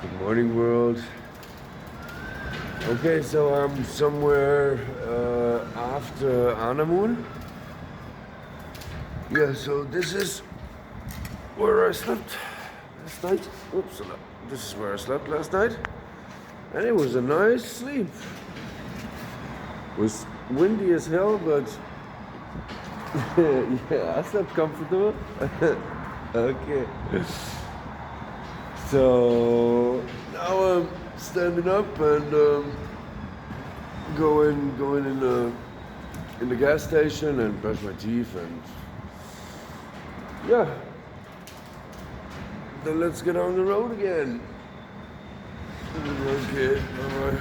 Good morning, world. Okay, so I'm somewhere after Arnhem. Yeah, so this is where I slept last night. Oops, this is where I slept last night. And it was a nice sleep. It was windy as hell, but yeah, I slept comfortable. Okay. So now I'm standing up and going in the gas station and brush my teeth and yeah. Then let's get on the road again. Okay, bye bye.